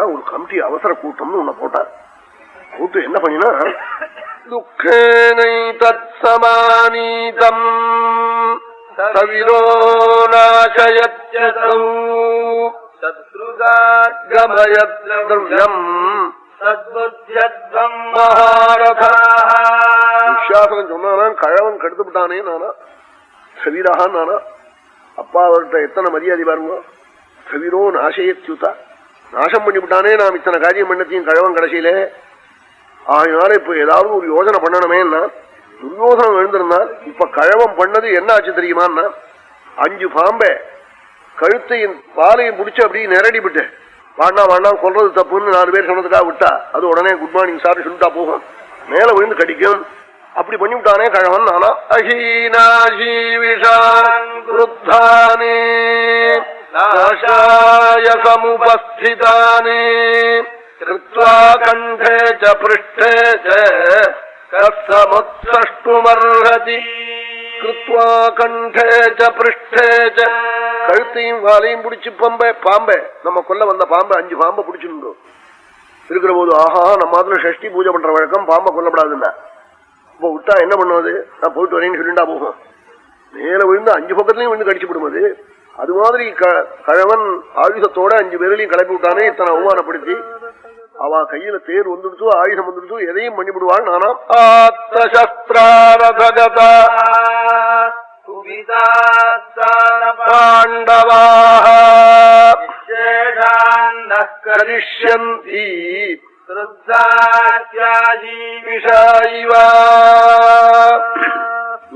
எல்லாம் ஒரு கமிட்டி அவசர கூட்டம்னு உன்னை போட்டார். கூட்டு என்ன பண்ணினா துக்கேனை தத் சமானீதம் தவிரோ நாசயத்யதௌ சத்ருகார்கமயத்ருவ்யம் தத்புத்யத்வம் மகாரதாः. விஸ்வாசம் சொன்னானா கழவன் கெடுத்து விட்டானே நானா சவீரான் நானா. அப்பா அவர்கிட்ட எத்தனை மரியாதை பாருங்க. கவிரோ நாசையத்யுதா நாசம் பண்ணிவிட்டானே நாம் இத்தனை காரியம் பண்ணத்தையும் கழவன் கடைசியிலே. அதனால இப்ப ஏதாவது ஒரு யோசனை பண்ணணுமேன்னா துரியோசனம் எழுந்திருந்தான். இப்ப கழவம் பண்ணது என்ன ஆச்சு தெரியுமான்னா 5 பாம்பை கழுத்தையும் பாலையும் முடிச்சு அப்படியே நிரடி விட்டு வாண்டாம் கொல்றது தப்புன்னு 4 பேர் சொன்னதுக்காக விட்டா அது உடனே குட் மார்னிங் சார் சொல்லிட்டா போகும், மேல விழுந்து கடிக்கும். அப்படி பண்ணிவிட்டானே கழவன் நானா. அஹீனாஜீவிஷானே நாசாய சமுபஸ்திதானே கிருத்வா கண்டே ச பிருஷ்டே ச கஸ்ஸமுத்ஸஷ்டுமர்ஹதி. கிருத்வா கண்டே ச பிருஷ்டே ச கழுத்தையும் வாலையும் பிடிச்சு பாம்பை நம்ம கொல்ல வந்த பாம்பை 5 பாம்பை பிடிச்சிருந்தோம் இருக்கிற போது ஆஹா நம்ம அதுல ஷஷ்டி பூஜை பண்ற வழக்கம் பாம்பை கொல்லப்படாதுன்னா. இப்ப விட்டா என்ன பண்ணுவது, நான் போயிட்டு வரேன்னு சொல்லிண்டா போகும், மேல விழுந்து 5 பக்கத்துலயும் விழுந்து கடிச்சு விடுவது. அது மாதிரி கழவன் ஆயுதத்தோட 5 பேரையும் கிளப்பி விட்டானே இத்தனை அவமானப்படுத்தி. அவ கையில தேர் வந்துடுச்சோ ஆயுதம் வந்துடுச்சோ எதையும் பண்ணிவிடுவாள். நானாம் ஆத்மசஸ்திராரதகதா பாண்டவாஹ கரிஷ்யந்தி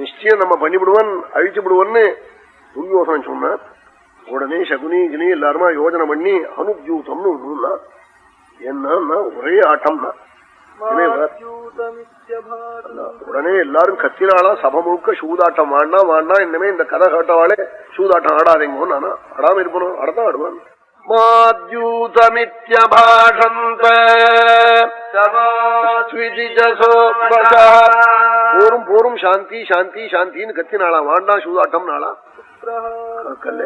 நிச்சயம் நம்ம பண்ணிவிடுவன் அழிச்சு விடுவன்னு துரியோசனம் சொன்ன. உடனே சகுனி கினி எல்லாருமா யோஜனை பண்ணி அனுஜூதம்னு ஒண்ணுன்னா என்ன ஒரே ஆட்டம்னா உடனே எல்லாரும் கத்தினாலா சபை முழுக்க சூதாட்டம் வாண்டா இன்னமே இந்த கதை கேட்டவாளே சூதாட்டம் ஆடாதீங்கோ. நானா ஆடாம இருப்பனும் ஆடத்தான் ஆடுவான். போரும் சாந்தி சாந்தி சாந்தின்னு கத்தினாளா வாண்டா சூதாட்டம் நாளா கல்ல